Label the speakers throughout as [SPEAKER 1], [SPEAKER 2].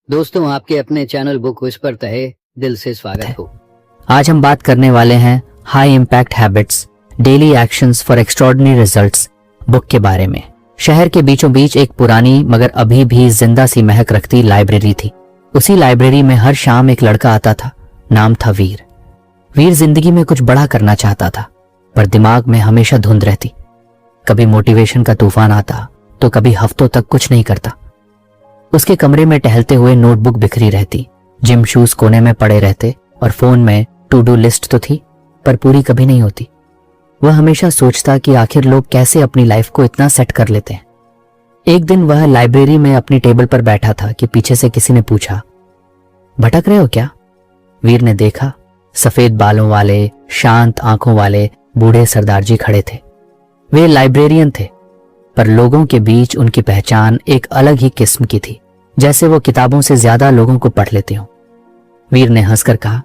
[SPEAKER 1] दोस्तों, आपके अपने चैनल बुक विस्पर तहे दिल से स्वागत हो।
[SPEAKER 2] आज हम बात करने वाले हैं high impact habits, daily actions for extraordinary results book के बारे में। शहर के बीचों बीच एक पुरानी मगर अभी भी जिंदा सी महक रखती लाइब्रेरी थी। उसी लाइब्रेरी में हर शाम एक लड़का आता था। नाम था वीर। वीर जिंदगी में कुछ बड़ा करना चाहता था, पर दिमाग में हमेशा धुंध रहती। कभी मोटिवेशन का तूफान आता तो कभी हफ्तों तक कुछ नहीं करता। उसके कमरे में टहलते हुए नोटबुक बिखरी रहती, जिम शूज कोने में पड़े रहते और फोन में टू डू लिस्ट तो थी पर पूरी कभी नहीं होती। वह हमेशा सोचता कि आखिर लोग कैसे अपनी लाइफ को इतना सेट कर लेते हैं। एक दिन वह लाइब्रेरी में अपनी टेबल पर बैठा था कि पीछे से किसी ने पूछा, भटक रहे हो क्या? वीर ने देखा, सफेद बालों वाले शांत आंखों वाले बूढ़े सरदार जी खड़े थे। वे लाइब्रेरियन थे, पर लोगों के बीच उनकी पहचान एक अलग ही किस्म की थी, जैसे वो किताबों से ज्यादा लोगों को पढ़ लेते हो। वीर ने हंसकर कहा,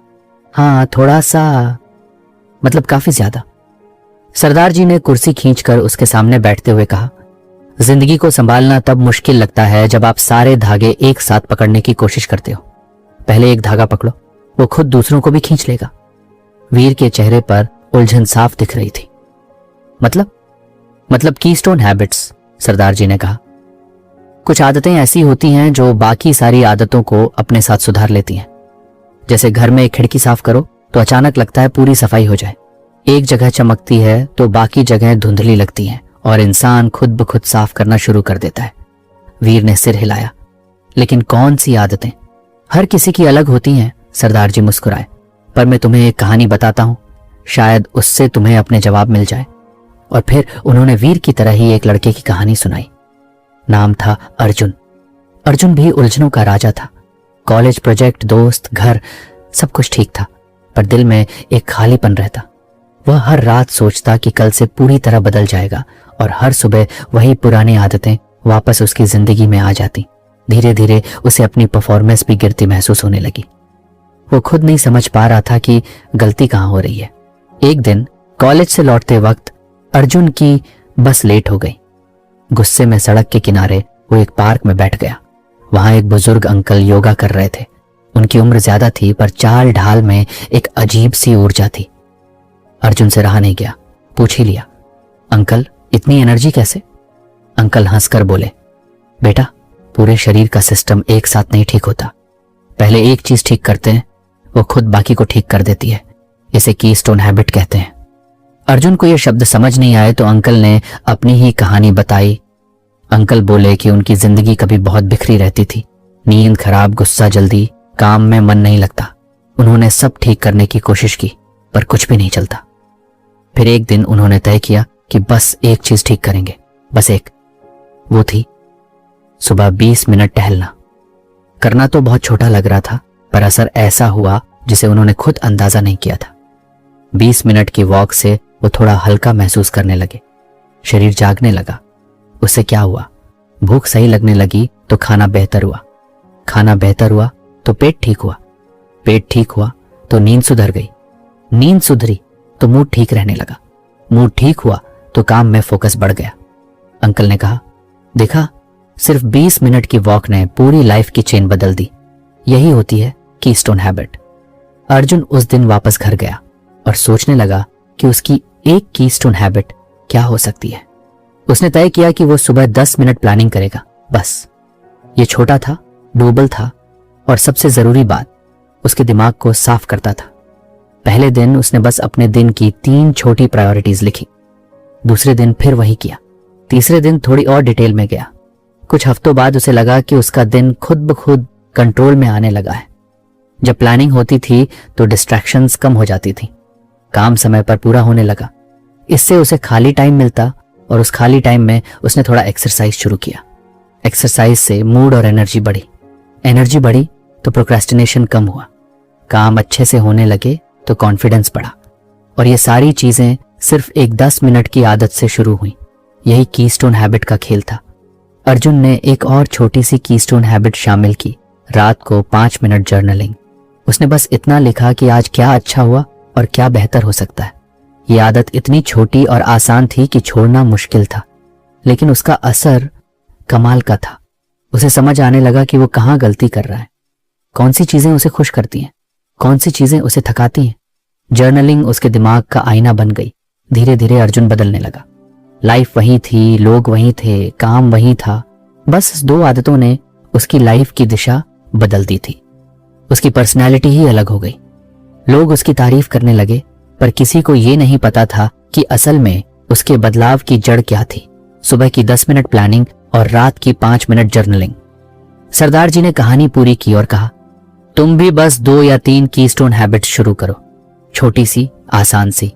[SPEAKER 2] हाँ थोड़ा सा, मतलब काफी ज्यादा। सरदार जी ने कुर्सी खींचकर उसके सामने बैठते हुए कहा, जिंदगी को संभालना तब मुश्किल लगता है जब आप सारे धागे एक साथ पकड़ने की कोशिश करते हो। पहले एक धागा पकड़ो, वो खुद दूसरों को भी खींच लेगा। वीर के चेहरे पर उलझन साफ दिख रही थी। मतलब कीस्टोन हैबिट्स, सरदार जी ने कहा। कुछ आदतें ऐसी होती हैं जो बाकी सारी आदतों को अपने साथ सुधार लेती हैं। जैसे घर में एक खिड़की साफ करो तो अचानक लगता है पूरी सफाई हो जाए। एक जगह चमकती है तो बाकी जगह धुंधली लगती हैं और इंसान खुद ब खुद साफ करना शुरू कर देता है। वीर ने सिर हिलाया। लेकिन कौन सी आदतें? हर किसी की अलग होती हैं, सरदार जी मुस्कुराए। पर मैं तुम्हें एक कहानी बताता हूं, शायद उससे तुम्हें अपने जवाब मिल जाए। और फिर उन्होंने वीर की तरह ही एक लड़के की कहानी सुनाई। नाम था अर्जुन। अर्जुन भी उलझनों का राजा था। कॉलेज प्रोजेक्ट, दोस्त, घर, सब कुछ ठीक था, पर दिल में एक खालीपन रहता। वह हर रात सोचता कि कल से पूरी तरह बदल जाएगा, और हर सुबह वही पुरानी आदतें वापस उसकी जिंदगी में आ जाती। धीरे धीरे उसे अपनी परफॉर्मेंस भी गिरती महसूस होने लगी। वो खुद नहीं समझ पा रहा था कि गलती कहां हो रही है। एक दिन कॉलेज से लौटते वक्त अर्जुन की बस लेट हो गई। गुस्से में सड़क के किनारे वो एक पार्क में बैठ गया। वहां एक बुजुर्ग अंकल योगा कर रहे थे। उनकी उम्र ज्यादा थी, पर चाल ढाल में एक अजीब सी ऊर्जा थी। अर्जुन से रहा नहीं गया, पूछ ही लिया, अंकल इतनी एनर्जी कैसे? अंकल हंसकर बोले, बेटा पूरे शरीर का सिस्टम एक साथ नहीं ठीक होता। पहले एक चीज ठीक करते हैं, वो खुद बाकी को ठीक कर देती है। इसे कीस्टोन हैबिट कहते हैं। अर्जुन को यह शब्द समझ नहीं आए तो अंकल ने अपनी ही कहानी बताई। अंकल बोले कि उनकी जिंदगी कभी बहुत बिखरी रहती थी। नींद खराब, गुस्सा जल्दी, काम में मन नहीं लगता। उन्होंने सब ठीक करने की कोशिश की, पर कुछ भी नहीं चलता। फिर एक दिन उन्होंने तय किया कि बस एक चीज ठीक करेंगे, बस एक। वो थी सुबह 20 मिनट टहलना। करना तो बहुत छोटा लग रहा था, पर असर ऐसा हुआ जिसे उन्होंने खुद अंदाजा नहीं किया था। 20 मिनट की वॉक से वो थोड़ा हल्का महसूस करने लगे। शरीर जागने लगा। उससे क्या हुआ? भूख सही लगने लगी तो खाना बेहतर हुआ। खाना बेहतर हुआ तो पेट ठीक हुआ। पेट ठीक हुआ तो नींद सुधर गई। नींद सुधरी तो मूड ठीक रहने लगा। मूड ठीक हुआ तो काम में फोकस बढ़ गया। अंकल ने कहा, देखा, सिर्फ 20 मिनट की वॉक ने पूरी लाइफ की चेन बदल दी। यही होती है कीस्टोन हैबिट। अर्जुन उस दिन वापस घर गया और सोचने लगा कि उसकी एक कीस्टोन हैबिट क्या हो सकती है। उसने तय किया कि वो सुबह 10 मिनट प्लानिंग करेगा, बस। ये छोटा था, डोबल था, और सबसे जरूरी बात, उसके दिमाग को साफ करता था। पहले दिन उसने बस अपने दिन की 3 छोटी प्रायोरिटीज लिखी। दूसरे दिन फिर वही किया। तीसरे दिन थोड़ी और डिटेल में गया। कुछ हफ्तों बाद उसे लगा कि उसका दिन खुद ब खुद कंट्रोल में आने लगा है। जब प्लानिंग होती थी तो डिस्ट्रैक्शंस कम हो जाती थी। काम समय पर पूरा होने लगा। इससे उसे खाली टाइम मिलता, और उस खाली टाइम में उसने थोड़ा एक्सरसाइज शुरू किया। एक्सरसाइज से मूड और एनर्जी बढ़ी। एनर्जी बढ़ी तो प्रोक्रेस्टिनेशन कम हुआ। काम अच्छे से होने लगे तो कॉन्फिडेंस बढ़ा। और ये सारी चीजें सिर्फ एक 10 मिनट की आदत से शुरू हुई। यही कीस्टोन हैबिट का खेल था। अर्जुन ने एक और छोटी सी कीस्टोन हैबिट शामिल की, रात को 5 मिनट जर्नलिंग। उसने बस इतना लिखा कि आज क्या अच्छा हुआ और क्या बेहतर हो सकता है। ये आदत इतनी छोटी और आसान थी कि छोड़ना मुश्किल था, लेकिन उसका असर कमाल का था। उसे समझ आने लगा कि वो कहाँ गलती कर रहा है, कौन सी चीजें उसे खुश करती हैं, कौन सी चीजें उसे थकाती हैं। जर्नलिंग उसके दिमाग का आईना बन गई। धीरे धीरे अर्जुन बदलने लगा। लाइफ वही थी, लोग वही थे, काम वही था, बस इस 2 आदतों ने उसकी लाइफ की दिशा बदल दी थी। उसकी पर्सनैलिटी ही अलग हो गई। लोग उसकी तारीफ करने लगे, पर किसी को ये नहीं पता था कि असल में उसके बदलाव की जड़ क्या थी। सुबह की 10 मिनट प्लानिंग और रात की 5 मिनट जर्नलिंग। सरदार जी ने कहानी पूरी की और कहा, तुम भी बस 2 या 3 कीस्टोन हैबिट्स शुरू करो, छोटी सी, आसान सी,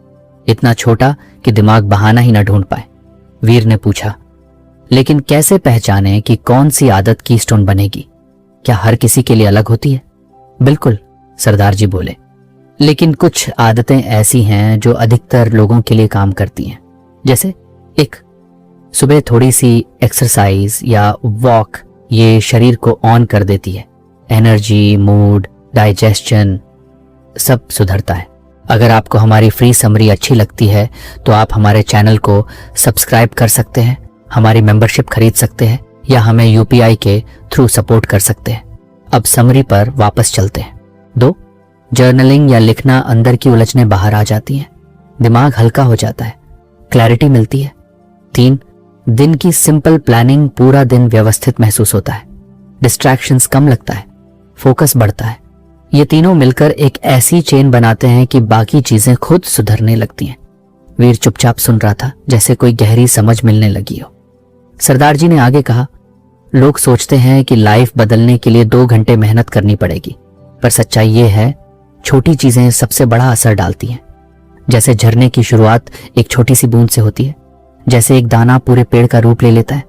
[SPEAKER 2] इतना छोटा कि दिमाग बहाना ही न ढूंढ पाए। वीर ने पूछा, लेकिन कैसे पहचाने कि कौन सी आदत कीस्टोन बनेगी? क्या हर किसी के लिए अलग होती है? बिल्कुल, सरदार जी बोले, लेकिन कुछ आदतें ऐसी हैं जो अधिकतर लोगों के लिए काम करती हैं। जैसे 1, सुबह थोड़ी सी एक्सरसाइज या वॉक, ये शरीर को ऑन कर देती है। एनर्जी, मूड, डाइजेशन सब सुधरता है। अगर आपको हमारी फ्री समरी अच्छी लगती है तो आप हमारे चैनल को सब्सक्राइब कर सकते हैं, हमारी मेंबरशिप खरीद सकते हैं या हमें यूपीआई के थ्रू सपोर्ट कर सकते हैं। अब समरी पर वापस चलते हैं। 2, जर्नलिंग या लिखना, अंदर की उलझनें बाहर आ जाती हैं, दिमाग हल्का हो जाता है, क्लैरिटी मिलती है। 3, दिन की सिंपल प्लानिंग, पूरा दिन व्यवस्थित महसूस होता है, डिस्ट्रैक्शंस कम लगता है, फोकस बढ़ता है। ये तीनों मिलकर एक ऐसी चेन बनाते हैं कि बाकी चीजें खुद सुधरने लगती हैं। वीर चुपचाप सुन रहा था, जैसे कोई गहरी समझ मिलने लगी हो। सरदार जी ने आगे कहा, लोग सोचते हैं कि लाइफ बदलने के लिए 2 घंटे मेहनत करनी पड़ेगी, पर सच्चाई ये है, छोटी चीजें सबसे बड़ा असर डालती हैं। जैसे झरने की शुरुआत एक छोटी सी बूंद से होती है, जैसे एक दाना पूरे पेड़ का रूप ले लेता है।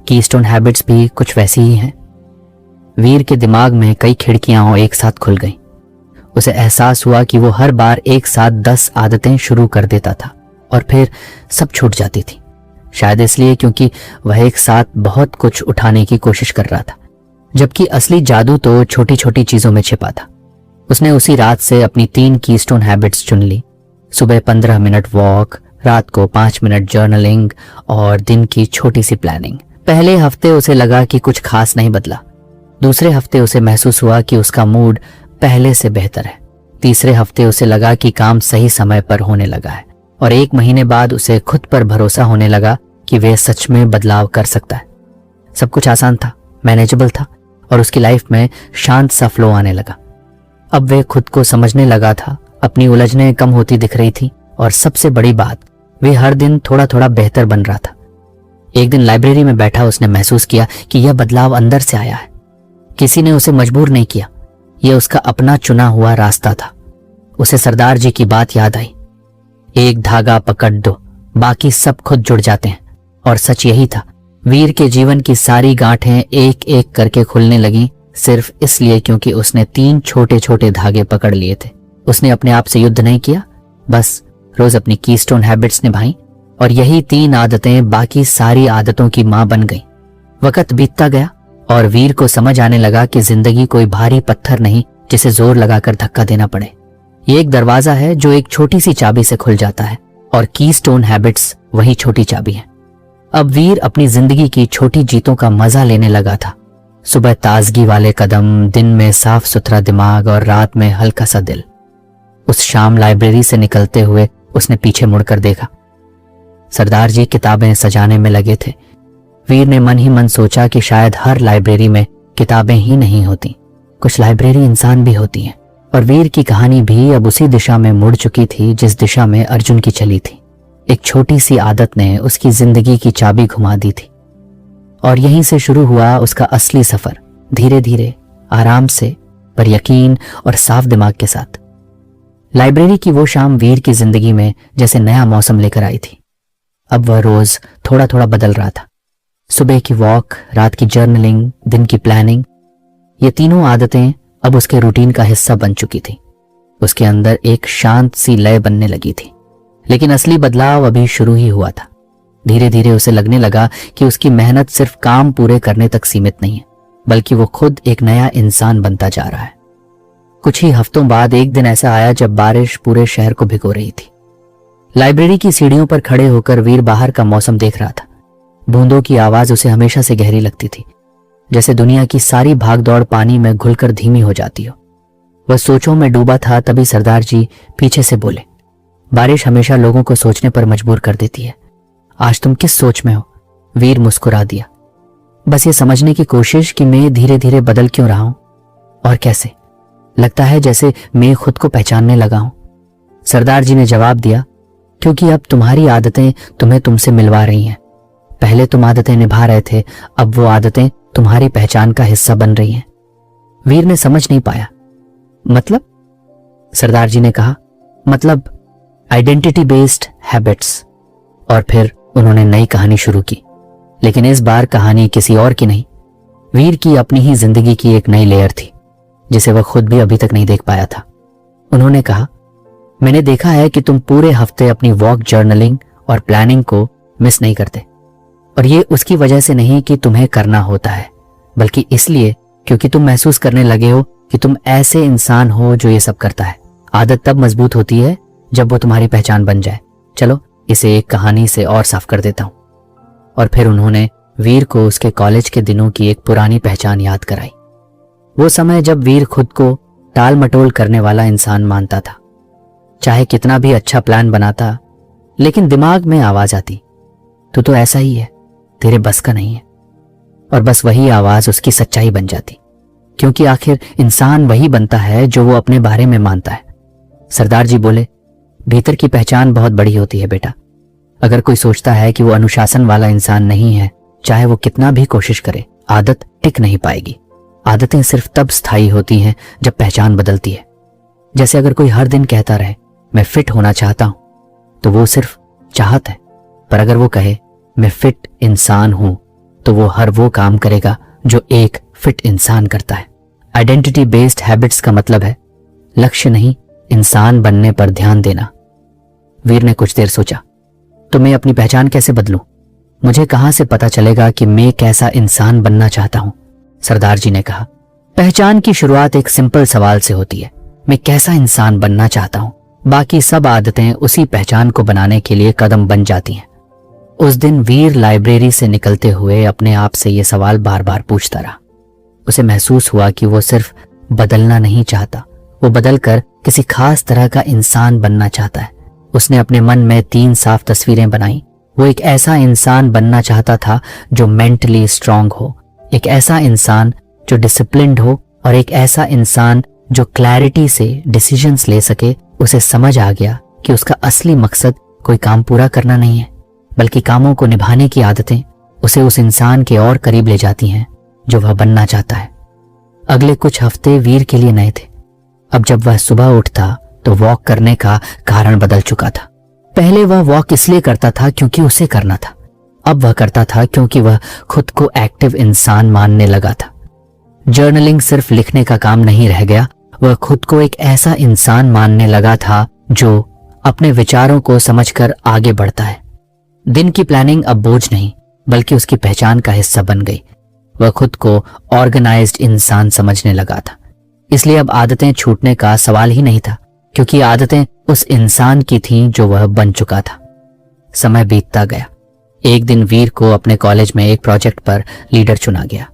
[SPEAKER 2] कीस्टोन हैबिट्स भी कुछ वैसी ही हैं। वीर के दिमाग में कई खिड़कियां एक साथ खुल गईं। उसे एहसास हुआ कि वो हर बार एक साथ 10 आदतें शुरू कर देता था और फिर सब छूट जाती थी। शायद इसलिए क्योंकि वह एक साथ बहुत कुछ उठाने की कोशिश कर रहा था, जबकि असली जादू तो छोटी छोटी चीजों में छिपा था। उसने उसी रात से अपनी 3 कीस्टोन हैबिट्स चुन ली। सुबह 15 मिनट वॉक, रात को 5 मिनट जर्नलिंग और दिन की छोटी सी प्लानिंग। पहले हफ्ते उसे लगा कि कुछ खास नहीं बदला। दूसरे हफ्ते उसे महसूस हुआ कि उसका मूड पहले से बेहतर है। तीसरे हफ्ते उसे लगा कि काम सही समय पर होने लगा है और 1 महीने बाद उसे खुद पर भरोसा होने लगा कि वह सच में बदलाव कर सकता है। सब कुछ आसान था, मैनेजेबल था और उसकी लाइफ में शांत सा फ्लो आने लगा। अब वह खुद को समझने लगा था, अपनी उलझनें कम होती दिख रही थी और सबसे बड़ी बात, वह हर दिन थोड़ा थोड़ा बेहतर बन रहा था। एक दिन लाइब्रेरी में बैठा उसने महसूस किया कि यह बदलाव अंदर से आया है। किसी ने उसे मजबूर नहीं किया, यह उसका अपना चुना हुआ रास्ता था। उसे सरदार जी की बात याद आई, एक धागा पकड़ दो, बाकी सब खुद जुड़ जाते हैं। और सच यही था। वीर के जीवन की सारी गांठें एक एक करके खुलने लगी, सिर्फ इसलिए क्योंकि उसने 3 छोटे छोटे धागे पकड़ लिए थे। उसने अपने आप से युद्ध नहीं किया, बस रोज अपनी कीस्टोन हैबिट्स निभाई और यही 3 आदतें बाकी सारी आदतों की मां बन गई। वक्त बीतता गया और वीर को समझ आने लगा कि जिंदगी कोई भारी पत्थर नहीं जिसे जोर लगाकर धक्का देना पड़े। ये एक दरवाजा है जो एक छोटी सी चाबी से खुल जाता है और कीस्टोन हैबिट्स वही छोटी चाबी है। अब वीर अपनी जिंदगी की छोटी जीतों का मजा लेने लगा था। सुबह ताजगी वाले कदम, दिन में साफ सुथरा दिमाग और रात में हल्का सा दिल। उस शाम लाइब्रेरी से निकलते हुए उसने पीछे मुड़कर देखा। सरदार जी किताबें सजाने में लगे थे। वीर ने मन ही मन सोचा कि शायद हर लाइब्रेरी में किताबें ही नहीं होती, कुछ लाइब्रेरी इंसान भी होती हैं। और वीर की कहानी भी अब उसी दिशा में मुड़ चुकी थी जिस दिशा में अर्जुन की चली थी। एक छोटी सी आदत ने उसकी जिंदगी की चाबी घुमा दी थी और यहीं से शुरू हुआ उसका असली सफर, धीरे धीरे, आराम से, पर यकीन और साफ दिमाग के साथ। लाइब्रेरी की वो शाम वीर की जिंदगी में जैसे नया मौसम लेकर आई थी। अब वह रोज थोड़ा थोड़ा बदल रहा था। सुबह की वॉक, रात की जर्नलिंग, दिन की प्लानिंग, ये तीनों आदतें अब उसके रूटीन का हिस्सा बन चुकी थी। उसके अंदर एक शांत सी लय बनने लगी थी। लेकिन असली बदलाव अभी शुरू ही हुआ था। धीरे धीरे उसे लगने लगा कि उसकी मेहनत सिर्फ काम पूरे करने तक सीमित नहीं है, बल्कि वो खुद एक नया इंसान बनता जा रहा है। कुछ ही हफ्तों बाद एक दिन ऐसा आया जब बारिश पूरे शहर को भिगो रही थी। लाइब्रेरी की सीढ़ियों पर खड़े होकर वीर बाहर का मौसम देख रहा था। बूंदों की आवाज उसे हमेशा से गहरी लगती थी। जैसे दुनिया की सारी भागदौड़ पानी में घुलकर धीमी हो जाती हो। वह सोचों में डूबा था, तभी सरदार जी पीछे से बोले, बारिश हमेशा लोगों को सोचने पर मजबूर कर देती है। आज तुम किस सोच में हो? वीर मुस्कुरा दिया। बस ये समझने की कोशिश कि मैं धीरे धीरे बदल क्यों रहा हूं और कैसे। लगता है जैसे मैं खुद को पहचानने लगा हूं। सरदार जी ने जवाब दिया, क्योंकि अब तुम्हारी आदतें तुम्हें तुमसे मिलवा रही हैं। पहले तुम आदतें निभा रहे थे, अब वो आदतें तुम्हारी पहचान का हिस्सा बन रही हैं। वीर ने समझ नहीं पाया। मतलब? सरदार जी ने कहा, मतलब आइडेंटिटी बेस्ड हैबिट्स। और फिर उन्होंने नई कहानी शुरू की, लेकिन इस बार कहानी किसी और की नहीं, वीर की अपनी ही जिंदगी की एक नई लेयर थी, जिसे वह खुद भी अभी तक नहीं देख पाया था। उन्होंने कहा, मैंने देखा है कि तुम पूरे हफ्ते अपनी वॉक, जर्नलिंग और प्लानिंग को मिस नहीं करते। और ये उसकी वजह से नहीं कि तुम्हें करना होता है, बल्कि इसलिए क्योंकि तुम महसूस करने लगे हो कि तुम ऐसे इंसान हो जो ये सब करता है। आदत तब मजबूत होती है जब वो तुम्हारी पहचान बन जाए। चलो इसे एक कहानी से और साफ कर देता हूं। और फिर उन्होंने वीर को उसके कॉलेज के दिनों की एक पुरानी पहचान याद कराई। वो समय जब वीर खुद को टाल मटोल करने वाला इंसान मानता था। चाहे कितना भी अच्छा प्लान बनाता, लेकिन दिमाग में आवाज आती, तू तो ऐसा ही है, तेरे बस का नहीं है। और बस वही आवाज उसकी सच्चाई बन जाती, क्योंकि आखिर इंसान वही बनता है जो वो अपने बारे में मानता है। सरदार जी बोले, भीतर की पहचान बहुत बड़ी होती है बेटा। अगर कोई सोचता है कि वो अनुशासन वाला इंसान नहीं है, चाहे वो कितना भी कोशिश करे, आदत टिक नहीं पाएगी। आदतें सिर्फ तब स्थायी होती हैं जब पहचान बदलती है। जैसे अगर कोई हर दिन कहता रहे, मैं फिट होना चाहता हूं, तो वो सिर्फ चाहत है। पर अगर वो कहे, मैं फिट इंसान हूं, तो वो हर वो काम करेगा जो एक फिट इंसान करता है। आइडेंटिटी बेस्ड हैबिट्स का मतलब है लक्ष्य नहीं, इंसान बनने पर ध्यान देना। वीर ने कुछ देर सोचा, तो मैं अपनी पहचान कैसे बदलूं? मुझे कहां से पता चलेगा कि मैं कैसा इंसान बनना चाहता हूं? सरदार जी ने कहा, पहचान की शुरुआत एक सिंपल सवाल से होती है, मैं कैसा इंसान बनना चाहता हूं। बाकी सब आदतें उसी पहचान को बनाने के लिए कदम बन जाती हैं। उस दिन वीर लाइब्रेरी से निकलते हुए अपने आप से यह सवाल बार बार पूछता रहा। उसे महसूस हुआ कि वो सिर्फ बदलना नहीं चाहता, वो बदलकर किसी खास तरह का इंसान बनना चाहता है। उसने अपने मन में 3 साफ तस्वीरें बनाई। वो एक ऐसा इंसान बनना चाहता था जो मेंटली स्ट्रांग हो, एक ऐसा इंसान जो डिसिप्लिन्ड हो, और एक ऐसा इंसान जो क्लैरिटी से डिसीजंस ले सके। उसे समझ आ गया कि उसका असली मकसद कोई काम पूरा करना नहीं है, बल्कि कामों को निभाने की आदतें उसे उस इंसान के और करीब ले जाती हैं जो वह बनना चाहता है। अगले कुछ हफ्ते वीर के लिए नए थे। अब जब वह सुबह उठता तो वॉक करने का कारण बदल चुका था। पहले वह वॉक इसलिए करता था क्योंकि उसे करना था। अब वह करता था क्योंकि वह खुद को एक्टिव इंसान मानने लगा था। जर्नलिंग सिर्फ लिखने का काम नहीं रह गया, वह खुद को एक ऐसा इंसान मानने लगा था जो अपने विचारों को समझकर आगे बढ़ता है। दिन की प्लानिंग अब बोझ नहीं, बल्कि उसकी पहचान का हिस्सा बन गई। वह खुद को ऑर्गेनाइज्ड इंसान समझने लगा था। इसलिए अब आदतें छूटने का सवाल ही नहीं था, क्योंकि आदतें उस इंसान की थीं जो वह बन चुका था। समय बीतता गया। एक दिन वीर को अपने कॉलेज में एक प्रोजेक्ट पर लीडर चुना गया।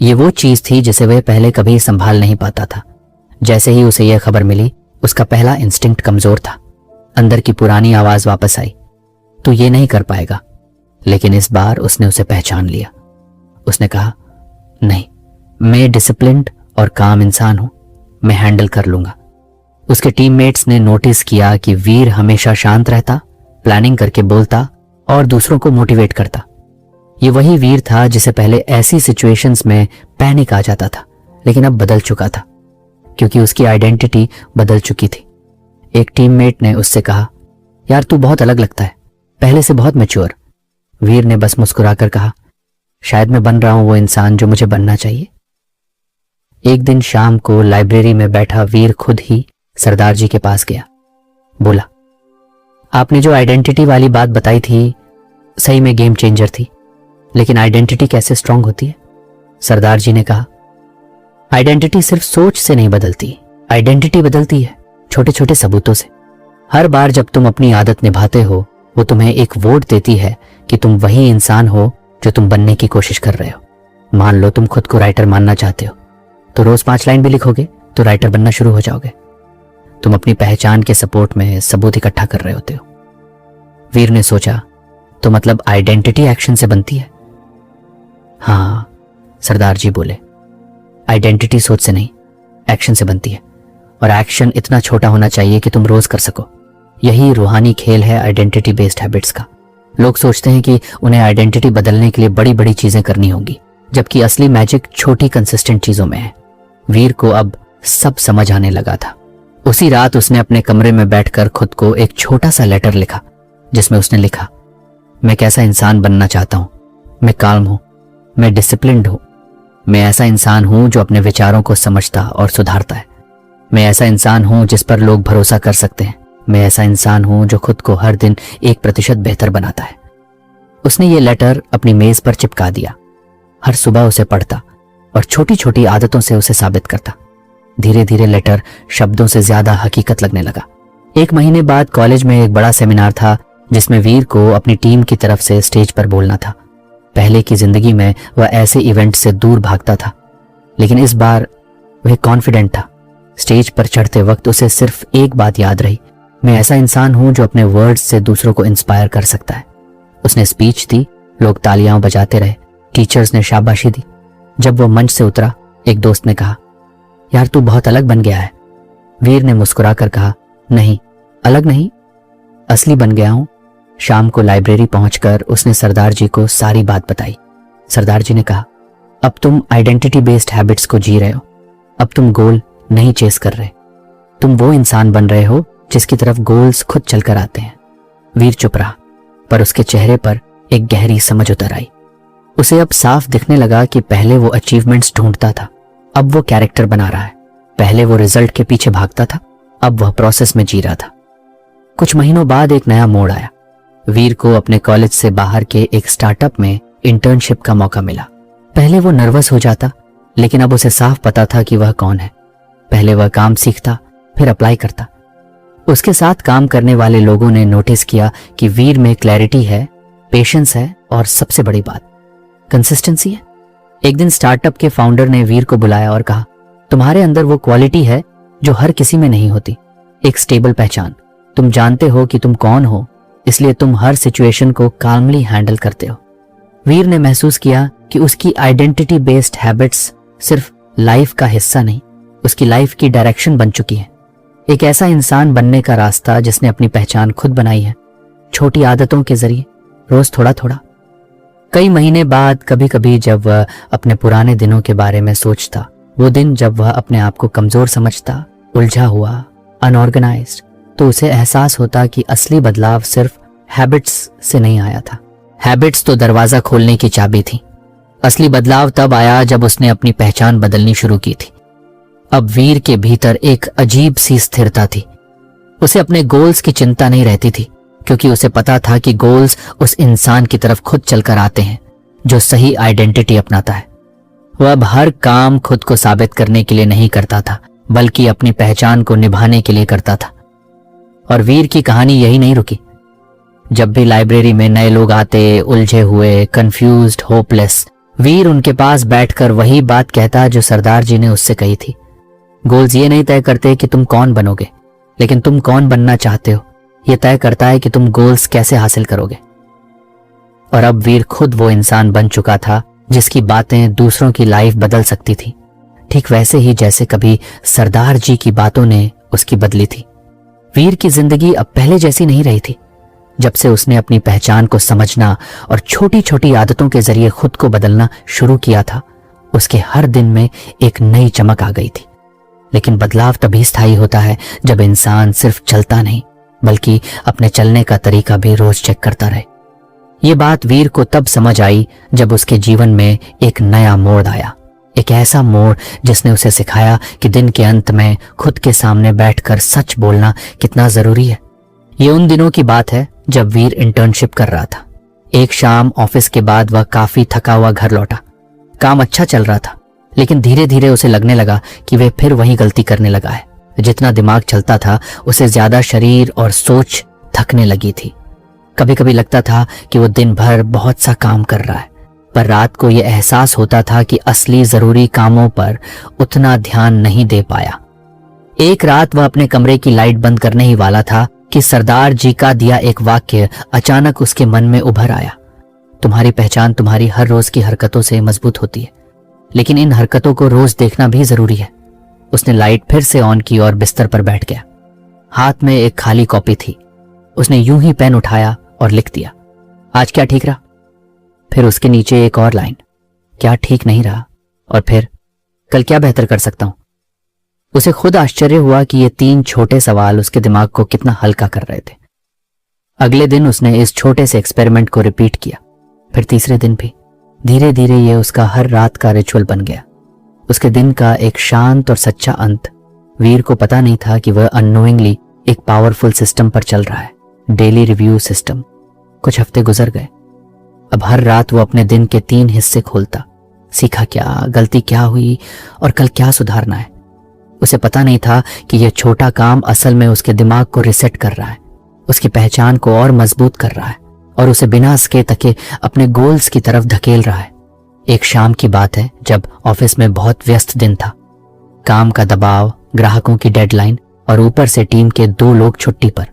[SPEAKER 2] ये वो चीज थी जिसे वह पहले कभी संभाल नहीं पाता था। जैसे ही उसे यह खबर मिली, उसका पहला इंस्टिंक्ट कमजोर था। अंदर की पुरानी आवाज वापस आई, तू ये नहीं कर पाएगा। लेकिन इस बार उसने उसे पहचान लिया। उसने कहा, नहीं, मैं डिसिप्लिन्ड और काम इंसान हूं, मैं हैंडल कर लूंगा। उसके टीममेट्स ने नोटिस किया कि वीर हमेशा शांत रहता, प्लानिंग करके बोलता और दूसरों को मोटिवेट करता। ये वही वीर था जिसे पहले ऐसी सिचुएशंस में पैनिक आ जाता था, लेकिन अब बदल चुका था क्योंकि उसकी आइडेंटिटी बदल चुकी थी। एक टीममेट ने उससे कहा, यार तू बहुत अलग लगता है, पहले से बहुत मैच्योर। वीर ने बस मुस्कुराकर कहा, शायद मैं बन रहा हूं वो इंसान जो मुझे बनना चाहिए। एक दिन शाम को लाइब्रेरी में बैठा वीर खुद ही सरदार जी के पास गया। बोला, आपने जो आइडेंटिटी वाली बात बताई थी सही में गेम चेंजर थी, लेकिन आइडेंटिटी कैसे स्ट्रांग होती है? सरदार जी ने कहा, आइडेंटिटी सिर्फ सोच से नहीं बदलती, आइडेंटिटी बदलती है छोटे छोटे सबूतों से। हर बार जब तुम अपनी आदत निभाते हो, वो तुम्हें एक वोट देती है कि तुम वही इंसान हो जो तुम बनने की कोशिश कर रहे हो। मान लो तुम खुद को राइटर मानना चाहते हो, तो रोज 5 लाइन भी लिखोगे तो राइटर बनना शुरू हो जाओगे। तुम अपनी पहचान के सपोर्ट में सबूत इकट्ठा कर रहे होते हो। वीर ने सोचा, तो मतलब आइडेंटिटी एक्शन से बनती है? हाँ, सरदार जी बोले, आइडेंटिटी सोच से नहीं, एक्शन से बनती है। और एक्शन इतना छोटा होना चाहिए कि तुम रोज कर सको। यही रूहानी खेल है आइडेंटिटी बेस्ड हैबिट्स का। लोग सोचते हैं कि उन्हें आइडेंटिटी बदलने के लिए बड़ी बड़ी चीजें करनी होंगी, जबकि असली मैजिक छोटी कंसिस्टेंट चीजों में है। वीर को अब सब समझ आने लगा था। उसी रात उसने अपने कमरे में बैठकर खुद को एक छोटा सा लेटर लिखा, जिसमें उसने लिखा, मैं कैसा इंसान बनना चाहता हूं। मैं काल्म हूं, मैं डिसिप्लिन्ड हूं, मैं ऐसा इंसान हूं जो अपने विचारों को समझता और सुधारता है। मैं ऐसा इंसान हूं जिस पर लोग भरोसा कर सकते हैं। मैं ऐसा इंसान हूं जो खुद को हर दिन 1% बेहतर बनाता है। उसने ये लेटर अपनी मेज पर चिपका दिया। हर सुबह उसे पढ़ता और छोटी छोटी आदतों से उसे साबित करता। धीरे धीरे लेटर शब्दों से ज्यादा हकीकत लगने लगा। 1 महीने बाद कॉलेज में एक बड़ा सेमिनार था, जिसमें वीर को अपनी टीम की तरफ से स्टेज पर बोलना था। पहले की जिंदगी में वह ऐसे इवेंट से दूर भागता था, लेकिन इस बार वह कॉन्फिडेंट था। स्टेज पर चढ़ते वक्त उसे सिर्फ एक बात याद रही, मैं ऐसा इंसान हूं जो अपने वर्ड्स से दूसरों को इंस्पायर कर सकता है। उसने स्पीच दी, लोग तालियां बजाते रहे, टीचर्स ने शाबाशी दी। जब वो मंच से उतरा, एक दोस्त ने कहा, यार तू बहुत अलग बन गया है। वीर ने मुस्कुराकर कहा, नहीं, अलग नहीं, असली बन गया हूं। शाम को लाइब्रेरी पहुंचकर उसने सरदार जी को सारी बात बताई। सरदार जी ने कहा, अब तुम आइडेंटिटी बेस्ड हैबिट्स को जी रहे हो। अब तुम गोल नहीं चेस कर रहे, तुम वो इंसान बन रहे हो जिसकी तरफ गोल्स खुद चलकर आते हैं। वीर चुप रहा, पर उसके चेहरे पर एक गहरी समझ उतर आई। उसे अब साफ दिखने लगा कि पहले वो अचीवमेंट्स ढूंढता था, अब वो कैरेक्टर बना रहा है। पहले वो रिजल्ट के पीछे भागता था, अब वह प्रोसेस में जी रहा था। कुछ महीनों बाद एक नया मोड़ आया। वीर को अपने कॉलेज से बाहर के एक स्टार्टअप में इंटर्नशिप का मौका मिला। पहले वो नर्वस हो जाता, लेकिन अब उसे साफ पता था कि वह कौन है। पहले वह काम सीखता, फिर अप्लाई करता। उसके साथ काम करने वाले लोगों ने नोटिस किया कि वीर में क्लैरिटी है, पेशेंस है और सबसे बड़ी बात कंसिस्टेंसी है। एक दिन स्टार्टअप के फाउंडर ने वीर को बुलाया और कहा, तुम्हारे अंदर वो क्वालिटी है जो हर किसी में नहीं होती, एक स्टेबल पहचान। तुम जानते हो कि तुम कौन हो, इसलिए तुम हर सिचुएशन को काल्मली हैंडल करते हो। वीर ने महसूस किया कि उसकी आइडेंटिटी बेस्ड हैबिट्स सिर्फ लाइफ का हिस्सा नहीं, उसकी लाइफ की डायरेक्शन बन चुकी है। एक ऐसा इंसान बनने का रास्ता जिसने अपनी पहचान खुद बनाई है, छोटी आदतों के जरिए, रोज थोड़ा थोड़ा। कई महीने बाद कभी कभी जब वह अपने पुराने दिनों के बारे में सोचता, वो दिन जब वह अपने आप को कमजोर समझता, उलझा हुआ, अनऑर्गेनाइज्ड, तो उसे एहसास होता कि असली बदलाव सिर्फ हैबिट्स से नहीं आया था। हैबिट्स तो दरवाजा खोलने की चाबी थी। असली बदलाव तब आया जब उसने अपनी पहचान बदलनी शुरू की थी। अब वीर के भीतर एक अजीब सी स्थिरता थी। उसे अपने गोल्स की चिंता नहीं रहती थी, क्योंकि उसे पता था कि गोल्स उस इंसान की तरफ खुद चलकर आते हैं जो सही आइडेंटिटी अपनाता है। वह अब हर काम खुद को साबित करने के लिए नहीं करता था, बल्कि अपनी पहचान को निभाने के लिए करता था। और वीर की कहानी यही नहीं रुकी। जब भी लाइब्रेरी में नए लोग आते, उलझे हुए, कंफ्यूज्ड, होपलेस, वीर उनके पास बैठकर वही बात कहता जो सरदार जी ने उससे कही थी। गोल्स ये नहीं तय करते कि तुम कौन बनोगे, लेकिन तुम कौन बनना चाहते हो ये तय करता है कि तुम गोल्स कैसे हासिल करोगे। और अब वीर खुद वो इंसान बन चुका था जिसकी बातें दूसरों की लाइफ बदल सकती थी, ठीक वैसे ही जैसे कभी सरदार जी की बातों ने उसकी बदली थी। वीर की जिंदगी अब पहले जैसी नहीं रही थी। जब से उसने अपनी पहचान को समझना और छोटी छोटी आदतों के जरिए खुद को बदलना शुरू किया था, उसके हर दिन में एक नई चमक आ गई थी। लेकिन बदलाव तभी स्थायी होता है जब इंसान सिर्फ चलता नहीं, बल्कि अपने चलने का तरीका भी रोज चेक करता रहे। ये बात वीर को तब समझ आई जब उसके जीवन में एक नया मोड़ आया, एक ऐसा मोड़ जिसने उसे सिखाया कि दिन के अंत में खुद के सामने बैठकर सच बोलना कितना जरूरी है। ये उन दिनों की बात है जब वीर इंटर्नशिप कर रहा था। एक शाम ऑफिस के बाद वह काफी थका हुआ घर लौटा। काम अच्छा चल रहा था, लेकिन धीरे धीरे उसे लगने लगा कि वह फिर वही गलती करने लगा है। जितना दिमाग चलता था, उसे ज्यादा शरीर और सोच थकने लगी थी। कभी कभी लगता था कि वो दिन भर बहुत सा काम कर रहा है, पर रात को यह एहसास होता था कि असली जरूरी कामों पर उतना ध्यान नहीं दे पाया। एक रात वह अपने कमरे की लाइट बंद करने ही वाला था कि सरदार जी का दिया एक वाक्य अचानक उसके मन में उभर आया। तुम्हारी पहचान तुम्हारी हर रोज की हरकतों से मजबूत होती है, लेकिन इन हरकतों को रोज देखना भी जरूरी है। उसने लाइट फिर से ऑन की और बिस्तर पर बैठ गया। हाथ में एक खाली कॉपी थी। उसने यूं ही पेन उठाया और लिख दिया, आज क्या ठीक रहा। फिर उसके नीचे एक और लाइन, क्या ठीक नहीं रहा, और फिर कल क्या बेहतर कर सकता हूं। उसे खुद आश्चर्य हुआ कि ये 3 छोटे सवाल उसके दिमाग को कितना हल्का कर रहे थे। अगले दिन उसने इस छोटे से एक्सपेरिमेंट को रिपीट किया, फिर तीसरे दिन भी। धीरे धीरे यह उसका हर रात का रिचुअल बन गया, उसके दिन का एक शांत और सच्चा अंत। वीर को पता नहीं था कि वह अननोइंगली एक पावरफुल सिस्टम पर चल रहा है, डेली रिव्यू सिस्टम। कुछ हफ्ते गुजर गए। अब हर रात वो अपने दिन के 3 हिस्से खोलता, सीखा क्या, गलती क्या हुई और कल क्या सुधारना है। उसे पता नहीं था कि यह छोटा काम असल में उसके दिमाग को रिसेट कर रहा है, उसकी पहचान को और मजबूत कर रहा है और उसे बिना इसके तके अपने गोल्स की तरफ धकेल रहा है। एक शाम की बात है जब ऑफिस में बहुत व्यस्त दिन था। काम का दबाव, ग्राहकों की डेडलाइन और ऊपर से टीम के 2 लोग छुट्टी पर।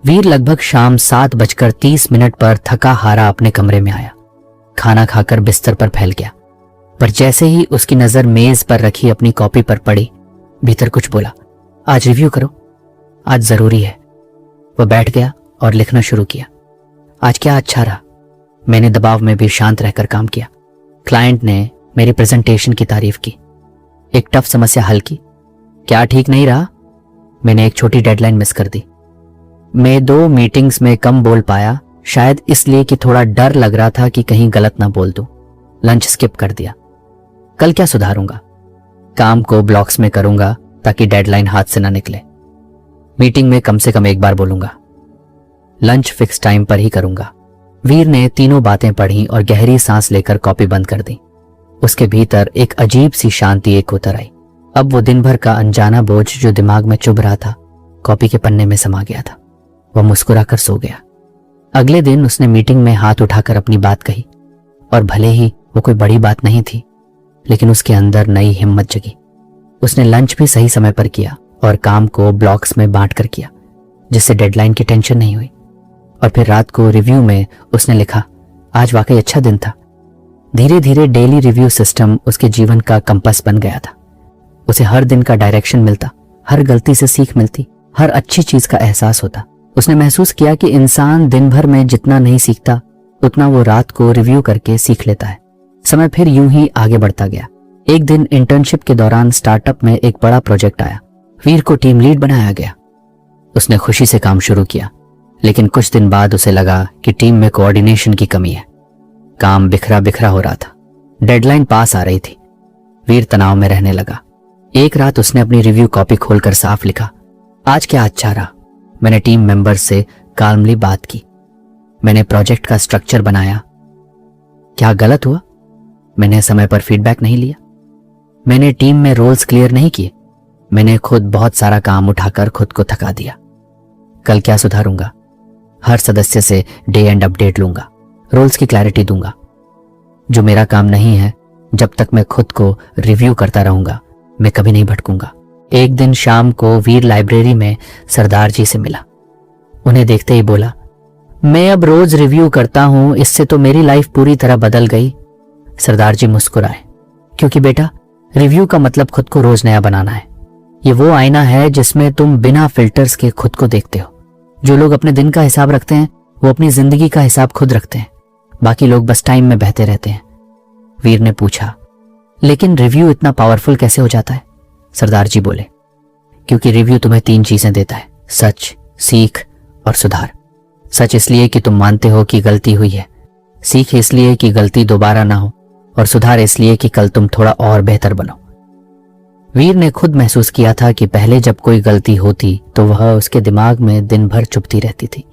[SPEAKER 2] वीर लगभग शाम 7:30 पर थका हारा अपने कमरे में आया। खाना खाकर बिस्तर पर फैल गया, पर जैसे ही उसकी नजर मेज पर रखी अपनी कॉपी पर पड़ी, भीतर कुछ बोला, आज रिव्यू करो, आज जरूरी है। वह बैठ गया और लिखना शुरू किया। आज क्या अच्छा रहा। मैंने दबाव में भी शांत रहकर काम किया। क्लाइंट ने मेरी प्रेजेंटेशन की तारीफ की। एक टफ समस्या हल की। क्या ठीक नहीं रहा। मैंने एक छोटी डेडलाइन मिस कर दी। मैं 2 मीटिंग्स में कम बोल पाया, शायद इसलिए कि थोड़ा डर लग रहा था कि कहीं गलत ना बोल दूं। लंच स्किप कर दिया। कल क्या सुधारूंगा। काम को ब्लॉक्स में करूंगा ताकि डेडलाइन हाथ से ना निकले। मीटिंग में कम से कम एक बार बोलूंगा। लंच फिक्स टाइम पर ही करूंगा। वीर ने तीनों बातें पढ़ी और गहरी सांस लेकर कॉपी बंद कर दी। उसके भीतर एक अजीब सी शांति एक उतर आई। अब वो दिन भर का अनजाना बोझ जो दिमाग में चुभ रहा था, कॉपी के पन्ने में समा गया था। वह मुस्कुराकर सो गया। अगले दिन उसने मीटिंग में हाथ उठाकर अपनी बात कही, और भले ही वो कोई बड़ी बात नहीं थी, लेकिन उसके अंदर नई हिम्मत जगी। उसने लंच भी सही समय पर किया और काम को ब्लॉक्स में बांटकर किया, जिससे डेडलाइन की टेंशन नहीं हुई। और फिर रात को रिव्यू में उसने लिखा, आज वाकई अच्छा दिन था। धीरे धीरे डेली रिव्यू सिस्टम उसके जीवन का कंपास बन गया था। उसे हर दिन का डायरेक्शन मिलता, हर गलती से सीख मिलती, हर अच्छी चीज का एहसास होता। उसने महसूस किया कि इंसान दिन भर में जितना नहीं सीखता, उतना वो रात को रिव्यू करके सीख लेता है। समय फिर यूं ही आगे बढ़ता गया। एक दिन इंटर्नशिप के दौरान स्टार्टअप में एक बड़ा प्रोजेक्ट आया। वीर को टीम लीड बनाया गया। उसने खुशी से काम शुरू किया, लेकिन कुछ दिन बाद उसे लगा कि टीम में कोऑर्डिनेशन की कमी है। काम बिखरा बिखरा हो रहा था। डेडलाइन पास आ रही थी। वीर तनाव में रहने लगा। एक रात उसने अपनी रिव्यू कॉपी खोलकर साफ लिखा, आज क्या अच्छा रहा। मैंने टीम मेंबर्स से काल्मली बात की। मैंने प्रोजेक्ट का स्ट्रक्चर बनाया। क्या गलत हुआ। मैंने समय पर फीडबैक नहीं लिया। मैंने टीम में रोल्स क्लियर नहीं किए। मैंने खुद बहुत सारा काम उठाकर खुद को थका दिया। कल क्या सुधारूंगा। हर सदस्य से डे एंड अपडेट लूंगा, रोल्स की क्लैरिटी दूंगा। जो मेरा काम नहीं है, जब तक मैं खुद को रिव्यू करता रहूंगा, मैं कभी नहीं भटकूंगा। एक दिन शाम को वीर लाइब्रेरी में सरदार जी से मिला। उन्हें देखते ही बोला, मैं अब रोज रिव्यू करता हूं, इससे तो मेरी लाइफ पूरी तरह बदल गई। सरदार जी मुस्कुराए, क्योंकि बेटा, रिव्यू का मतलब खुद को रोज नया बनाना है। ये वो आईना है जिसमें तुम बिना फिल्टर्स के खुद को देखते हो। जो लोग अपने दिन का हिसाब रखते हैं, वो अपनी जिंदगी का हिसाब खुद रखते हैं। बाकी लोग बस टाइम में बहते रहते हैं। वीर ने पूछा, लेकिन रिव्यू इतना पावरफुल कैसे हो जाता है। सरदार जी बोले, क्योंकि रिव्यू तुम्हें 3 चीजें देता है, सच, सीख और सुधार। सच इसलिए कि तुम मानते हो कि गलती हुई है, सीख इसलिए कि गलती दोबारा ना हो, और सुधार इसलिए कि कल तुम थोड़ा और बेहतर बनो। वीर ने खुद महसूस किया था कि पहले जब कोई गलती होती तो वह उसके दिमाग में दिन भर चुभती रहती थी,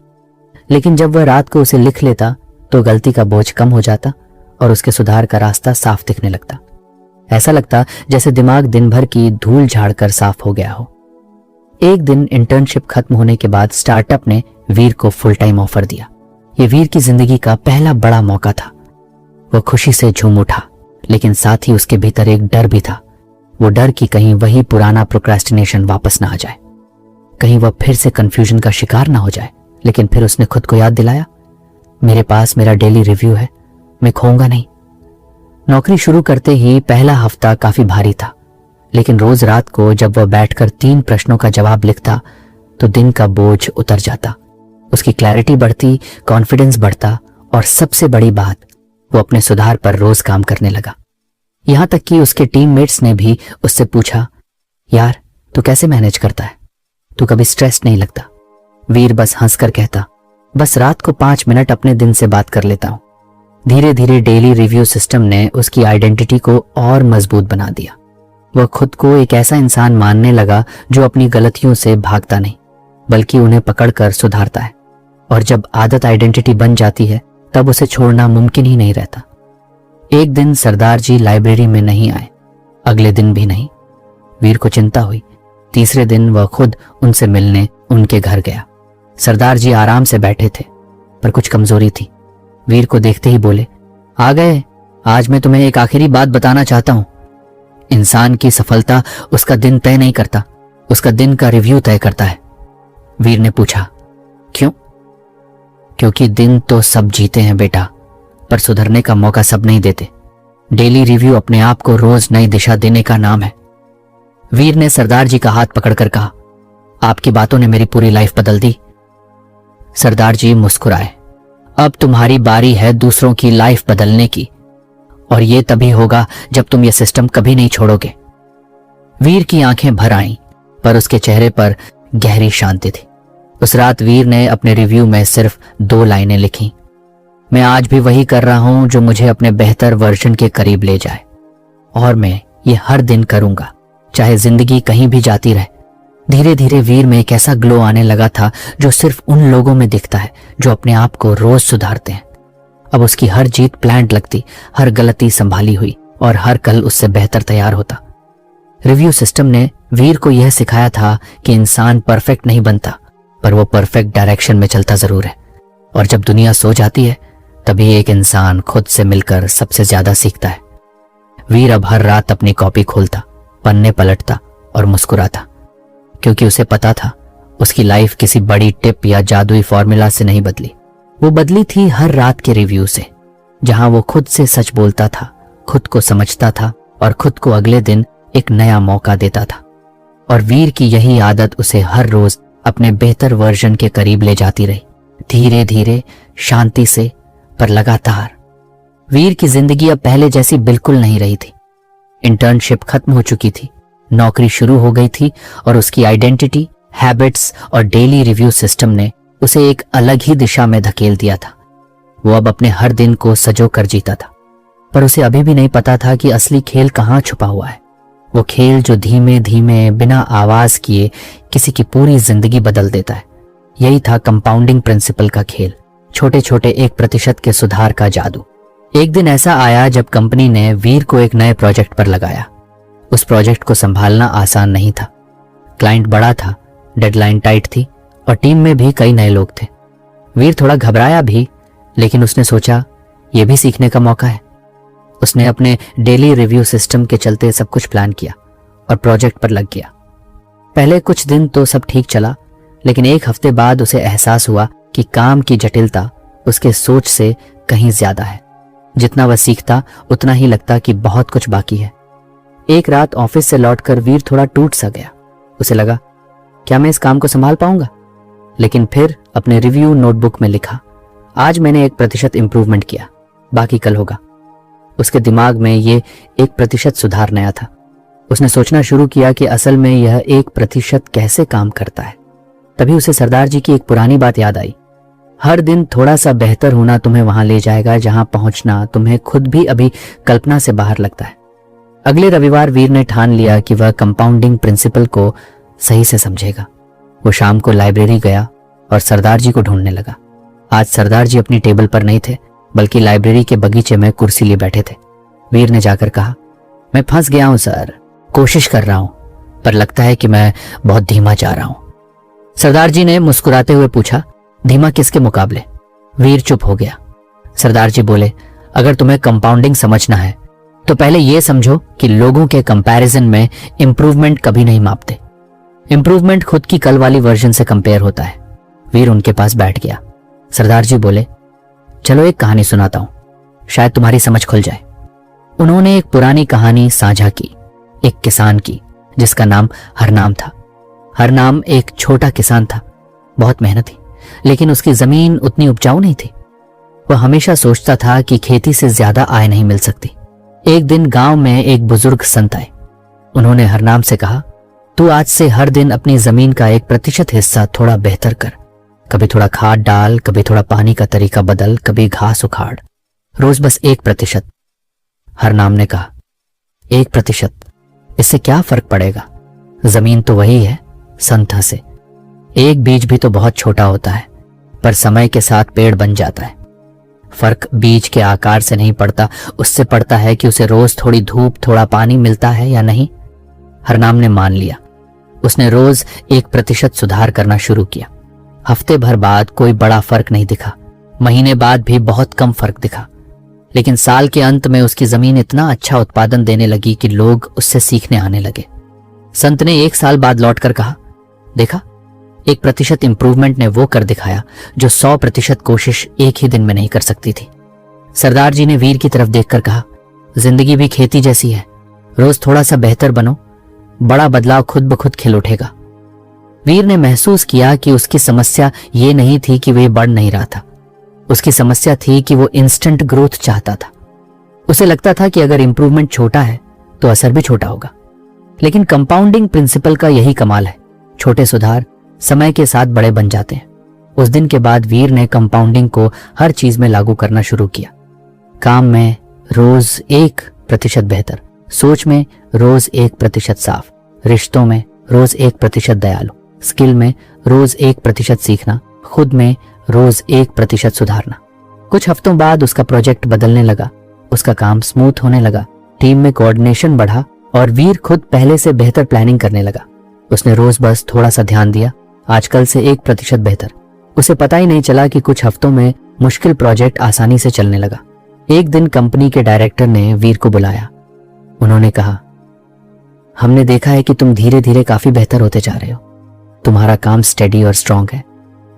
[SPEAKER 2] लेकिन जब वह रात को उसे लिख लेता तो गलती का बोझ कम हो जाता और उसके सुधार का रास्ता साफ दिखने लगता। ऐसा लगता जैसे दिमाग दिन भर की धूल झाड़कर साफ हो गया हो। एक दिन इंटर्नशिप खत्म होने के बाद स्टार्टअप ने वीर को फुल टाइम ऑफर दिया। यह वीर की जिंदगी का पहला बड़ा मौका था। वह खुशी से झूम उठा, लेकिन साथ ही उसके भीतर एक डर भी था। वो डर कि कहीं वही पुराना प्रोक्रेस्टिनेशन वापस ना आ जाए, कहीं वह फिर से कंफ्यूजन का शिकार ना हो जाए। लेकिन फिर उसने खुद को याद दिलाया, मेरे पास मेरा डेली रिव्यू है, मैं खोऊंगा नहीं। नौकरी शुरू करते ही पहला हफ्ता काफी भारी था, लेकिन रोज रात को जब वह बैठकर 3 प्रश्नों का जवाब लिखता तो दिन का बोझ उतर जाता। उसकी क्लैरिटी बढ़ती, कॉन्फिडेंस बढ़ता, और सबसे बड़ी बात, वो अपने सुधार पर रोज काम करने लगा। यहां तक कि उसके टीममेट्स ने भी उससे पूछा, यार तू कैसे मैनेज करता है, तू कभी स्ट्रेस नहीं लगता? वीर बस हंसकर कहता, बस रात को 5 मिनट अपने दिन से बात कर लेता हूं। धीरे धीरे डेली रिव्यू सिस्टम ने उसकी आइडेंटिटी को और मजबूत बना दिया। वह खुद को एक ऐसा इंसान मानने लगा जो अपनी गलतियों से भागता नहीं, बल्कि उन्हें पकड़कर सुधारता है। और जब आदत आइडेंटिटी बन जाती है, तब उसे छोड़ना मुमकिन ही नहीं रहता। एक दिन सरदार जी लाइब्रेरी में नहीं आए, अगले दिन भी नहीं। वीर को चिंता हुई। तीसरे दिन वह खुद उनसे मिलने उनके घर गया। सरदार जी आराम से बैठे थे, पर कुछ कमजोरी थी। वीर को देखते ही बोले, आ गए? आज मैं तुम्हें एक आखिरी बात बताना चाहता हूं। इंसान की सफलता उसका दिन तय नहीं करता, उसका दिन का रिव्यू तय करता है। वीर ने पूछा, क्यों? क्योंकि दिन तो सब जीते हैं बेटा, पर सुधरने का मौका सब नहीं देते। डेली रिव्यू अपने आप को रोज नई दिशा देने का नाम है। वीर ने सरदार जी का हाथ पकड़कर कहा, आपकी बातों ने मेरी पूरी लाइफ बदल दी। सरदार जी मुस्कुराए, अब तुम्हारी बारी है दूसरों की लाइफ बदलने की, और यह तभी होगा जब तुम यह सिस्टम कभी नहीं छोड़ोगे। वीर की आंखें भर आईं, पर उसके चेहरे पर गहरी शांति थी। उस रात वीर ने अपने रिव्यू में सिर्फ 2 लाइनें लिखी, मैं आज भी वही कर रहा हूं जो मुझे अपने बेहतर वर्जन के करीब ले जाए, और मैं ये हर दिन करूंगा, चाहे जिंदगी कहीं भी जाती रहे। धीरे धीरे वीर में एक ऐसा ग्लो आने लगा था जो सिर्फ उन लोगों में दिखता है जो अपने आप को रोज सुधारते हैं। अब उसकी हर जीत प्लान्ड लगती, हर गलती संभाली हुई, और हर कल उससे बेहतर तैयार होता। रिव्यू सिस्टम ने वीर को यह सिखाया था कि इंसान परफेक्ट नहीं बनता, पर वो परफेक्ट डायरेक्शन में चलता जरूर है। और जब दुनिया सो जाती है, तभी एक इंसान खुद से मिलकर सबसे ज्यादा सीखता है। वीर अब हर रात अपनी कॉपी खोलता, पन्ने पलटता और मुस्कुराता, क्योंकि उसे पता था उसकी लाइफ किसी बड़ी टिप या जादुई फॉर्मूला से नहीं बदली। वो बदली थी हर रात के रिव्यू से, जहां वो खुद से सच बोलता था, खुद को समझता था, और खुद को अगले दिन एक नया मौका देता था। और वीर की यही आदत उसे हर रोज अपने बेहतर वर्जन के करीब ले जाती रही, धीरे धीरे, शांति से, पर लगातार। वीर की जिंदगी अब पहले जैसी बिल्कुल नहीं रही थी। इंटर्नशिप खत्म हो चुकी थी, नौकरी शुरू हो गई थी, और उसकी आइडेंटिटी, हैबिट्स और डेली रिव्यू सिस्टम ने उसे एक अलग ही दिशा में धकेल दिया था। वो अब अपने हर दिन को सजो कर जीता था, पर उसे अभी भी नहीं पता था कि असली खेल कहाँ छुपा हुआ है। वो खेल जो धीमे धीमे, बिना आवाज किए किसी की पूरी जिंदगी बदल देता है। यही था कंपाउंडिंग प्रिंसिपल का खेल, छोटे छोटे 1% के सुधार का जादू। एक दिन ऐसा आया जब कंपनी ने वीर को एक नए प्रोजेक्ट पर लगाया। उस प्रोजेक्ट को संभालना आसान नहीं था। क्लाइंट बड़ा था, डेडलाइन टाइट थी, और टीम में भी कई नए लोग थे। वीर थोड़ा घबराया भी, लेकिन उसने सोचा यह भी सीखने का मौका है। उसने अपने डेली रिव्यू सिस्टम के चलते सब कुछ प्लान किया और प्रोजेक्ट पर लग गया। पहले कुछ दिन तो सब ठीक चला, लेकिन एक हफ्ते बाद उसे एहसास हुआ कि काम की जटिलता उसके सोच से कहीं ज्यादा है। जितना वह सीखता, उतना ही लगता कि बहुत कुछ बाकी है। एक रात ऑफिस से लौटकर वीर थोड़ा टूट सा गया। उसे लगा, क्या मैं इस काम को संभाल पाऊंगा? लेकिन फिर अपने रिव्यू नोटबुक में लिखा, आज मैंने 1% इंप्रूवमेंट किया, बाकी कल होगा। उसके दिमाग में ये 1% सुधार नया था। उसने सोचना शुरू किया कि असल में यह 1% कैसे काम करता है। तभी उसे सरदार जी की एक पुरानी बात याद आई, हर दिन थोड़ा सा बेहतर होना तुम्हें वहां ले जाएगा जहां पहुंचना तुम्हें खुद भी अभी कल्पना से बाहर लगता है। अगले रविवार वीर ने ठान लिया कि वह कंपाउंडिंग प्रिंसिपल को सही से समझेगा। वो शाम को लाइब्रेरी गया और सरदार जी को ढूंढने लगा। आज सरदार जी अपनी टेबल पर नहीं थे, बल्कि लाइब्रेरी के बगीचे में कुर्सी लिए बैठे थे। वीर ने जाकर कहा, मैं फंस गया हूं सर, कोशिश कर रहा हूं, पर लगता है कि मैं बहुत धीमा जा रहा हूं। सरदार जी ने मुस्कुराते हुए पूछा, धीमा किसके मुकाबले? वीर चुप हो गया। सरदार जी बोले, अगर तुम्हें कंपाउंडिंग समझना है तो पहले यह समझो कि लोगों के कंपैरिजन में इंप्रूवमेंट कभी नहीं मापते। इंप्रूवमेंट खुद की कल वाली वर्जन से कंपेयर होता है। वीर उनके पास बैठ गया। सरदार जी बोले, चलो एक कहानी सुनाता हूं, शायद तुम्हारी समझ खुल जाए। उन्होंने एक पुरानी कहानी साझा की, एक किसान की जिसका नाम हरनाम था। हरनाम एक छोटा किसान था, बहुत मेहनती, लेकिन उसकी जमीन उतनी उपजाऊ नहीं थी। वह हमेशा सोचता था कि खेती से ज्यादा आय नहीं मिल सकती। एक दिन गांव में एक बुजुर्ग संत आए। उन्होंने हरनाम से कहा, तू आज से हर दिन अपनी जमीन का 1% हिस्सा थोड़ा बेहतर कर। कभी थोड़ा खाद डाल, कभी थोड़ा पानी का तरीका बदल, कभी घास उखाड़, रोज बस 1%। हरनाम ने कहा, 1%? इससे क्या फर्क पड़ेगा? जमीन तो वही है। संत हंसे। एक बीज भी तो बहुत छोटा होता है, पर समय के साथ पेड़ बन जाता है। फर्क बीज के आकार से नहीं पड़ता, उससे पड़ता है कि उसे रोज थोड़ी धूप, थोड़ा पानी मिलता है या नहीं। हरनाम ने मान लिया। उसने रोज 1% सुधार करना शुरू किया। हफ्ते भर बाद कोई बड़ा फर्क नहीं दिखा, महीने बाद भी बहुत कम फर्क दिखा, लेकिन साल के अंत में उसकी जमीन इतना अच्छा उत्पादन देने लगी कि लोग उससे सीखने आने लगे। संत ने 1 साल बाद लौटकर कहा, देखा, 1% इंप्रूवमेंट ने वो कर दिखाया जो 100% कोशिश एक ही दिन में नहीं कर सकती थी। सरदार जी ने वीर की तरफ देखकर कहा, जिंदगी भी खेती जैसी है, रोज थोड़ा सा बेहतर बनो, बड़ा बदलाव खुद ब खुद खिल उठेगा। वीर ने महसूस किया कि उसकी समस्या ये नहीं थी कि वह बढ़ नहीं रहा था, उसकी समस्या थी कि वो इंस्टेंट ग्रोथ चाहता था। उसे लगता था कि अगर इंप्रूवमेंट छोटा है तो असर भी छोटा होगा। लेकिन कंपाउंडिंग प्रिंसिपल का यही कमाल है, छोटे सुधार समय के साथ बड़े बन जाते हैं। उस दिन के बाद वीर ने कंपाउंडिंग को हर चीज में लागू करना शुरू किया। काम में रोज 1% बेहतर, सोच में रोज 1% साफ, रिश्तों में रोज 1% दयालु, स्किल में रोज 1% सीखना, खुद में रोज 1% सुधारना। कुछ हफ्तों बाद उसका प्रोजेक्ट बदलने लगा, उसका काम स्मूथ होने लगा, टीम में कोऑर्डिनेशन बढ़ा और वीर खुद पहले से बेहतर प्लानिंग करने लगा। उसने रोज बस थोड़ा सा ध्यान दिया, आजकल से 1% बेहतर। उसे पता ही नहीं चला कि कुछ हफ्तों में मुश्किल प्रोजेक्ट आसानी से चलने लगा। एक दिन कंपनी के डायरेक्टर ने वीर को बुलाया। उन्होंने कहा, हमने देखा है कि तुम धीरे धीरे काफी बेहतर होते जा रहे हो। तुम्हारा काम स्टेडी और स्ट्रांग है,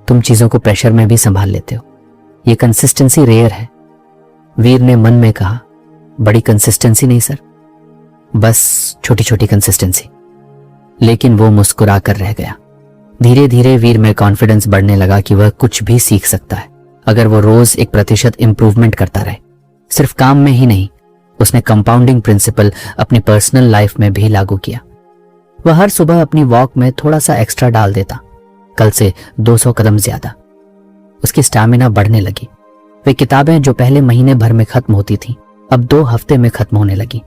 [SPEAKER 2] तुम चीजों को प्रेशर में भी संभाल लेते हो। ये कंसिस्टेंसी रेयर है। वीर ने मन में कहा, बड़ी कंसिस्टेंसी नहीं सर, बस छोटी छोटी कंसिस्टेंसी। लेकिन वो मुस्कुरा कर रह गया। धीरे धीरे वीर में कॉन्फिडेंस बढ़ने लगा कि वह कुछ भी सीख सकता है अगर वो रोज 1% इंप्रूवमेंट करता रहे। सिर्फ काम में ही नहीं, उसने कंपाउंडिंग प्रिंसिपल अपनी पर्सनल लाइफ में भी लागू किया। वह हर सुबह अपनी वॉक में थोड़ा सा एक्स्ट्रा डाल देता, कल से 200 कदम ज्यादा। उसकी स्टैमिना बढ़ने लगी। वे किताबें जो पहले महीने भर में खत्म होती थीं, अब 2 हफ्ते में खत्म होने लगी,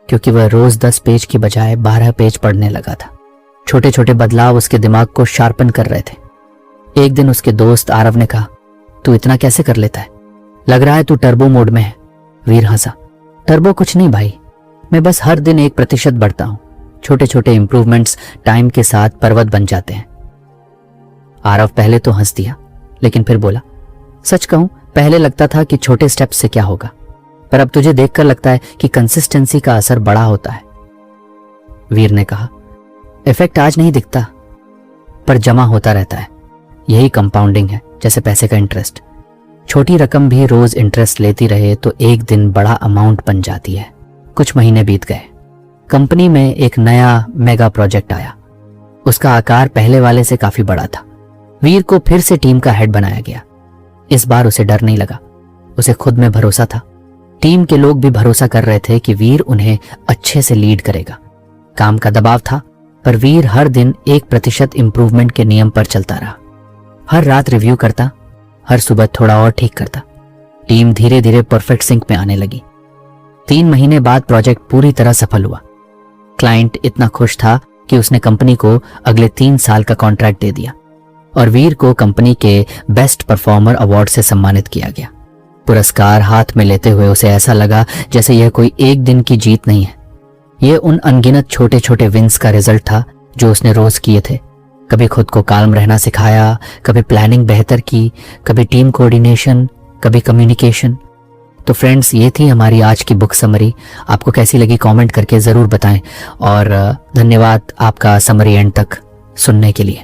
[SPEAKER 2] क्योंकि वह रोज 10 पेज की बजाय 12 पेज पढ़ने लगा था। छोटे छोटे बदलाव उसके दिमाग को शार्पन कर रहे थे। एक दिन उसके दोस्त आरव ने कहा, तू इतना कैसे कर लेता है? लग रहा है तू टर्बो मोड में है। वीर हंसा, टर्बो कुछ नहीं भाई, मैं बस हर दिन 1% बढ़ता हूं। छोटे छोटे इंप्रूवमेंट्स टाइम के साथ पर्वत बन जाते हैं। आरव पहले तो हंस दिया, लेकिन फिर बोला, सच कहूं पहले लगता था कि छोटे स्टेप्स से क्या होगा, पर अब तुझे देखकर लगता है कि कंसिस्टेंसी का असर बड़ा होता है। वीर ने कहा, इफेक्ट आज नहीं दिखता, पर जमा होता रहता है। यही कंपाउंडिंग है, जैसे पैसे का इंटरेस्ट। छोटी रकम भी रोज इंटरेस्ट लेती रहे तो एक दिन बड़ा अमाउंट बन जाती है। कुछ महीने बीत गए। कंपनी में एक नया मेगा प्रोजेक्ट आया। उसका आकार पहले वाले से काफी बड़ा था। वीर को फिर से टीम का हेड बनाया गया। इस बार उसे डर नहीं लगा, उसे खुद में भरोसा था। टीम के लोग भी भरोसा कर रहे थे कि वीर उन्हें अच्छे से लीड करेगा। काम का दबाव था, पर वीर हर दिन 1% इंप्रूवमेंट के नियम पर चलता रहा। हर रात रिव्यू करता, हर सुबह थोड़ा और ठीक करता। टीम धीरे धीरे परफेक्ट सिंक में आने लगी। 3 महीने बाद प्रोजेक्ट पूरी तरह सफल हुआ। क्लाइंट इतना खुश था कि उसने कंपनी को अगले 3 साल का कॉन्ट्रैक्ट दे दिया और वीर को कंपनी के बेस्ट परफॉर्मर अवार्ड से सम्मानित किया गया। पुरस्कार हाथ में लेते हुए उसे ऐसा लगा जैसे यह कोई एक दिन की जीत नहीं है, यह उन अनगिनत छोटे छोटे विंस का रिजल्ट था जो उसने रोज किए थे। कभी खुद को काल्म रहना सिखाया, कभी प्लानिंग बेहतर की, कभी टीम कोऑर्डिनेशन, कभी कम्युनिकेशन। तो फ्रेंड्स, ये थी हमारी आज की बुक समरी। आपको कैसी लगी कमेंट करके ज़रूर बताएं, और धन्यवाद आपका समरी एंड तक सुनने के लिए।